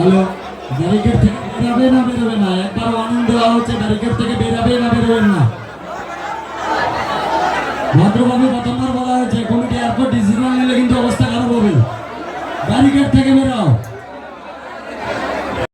Hello, barricade থেকে বেরাবে না বেরোবে না? একবার ওয়ার্নিং দেওয়া হচ্ছে, ব্যারিকেড থেকে বেরাবে না বেরোবেন না। ভদ্রভাবে প্রথমবার বলা হয়েছে, কমিটি এরপর ডিসিশন নিলে কিন্তু অবস্থা খারাপ হবে। ব্যারিকেড থেকে বেরাও।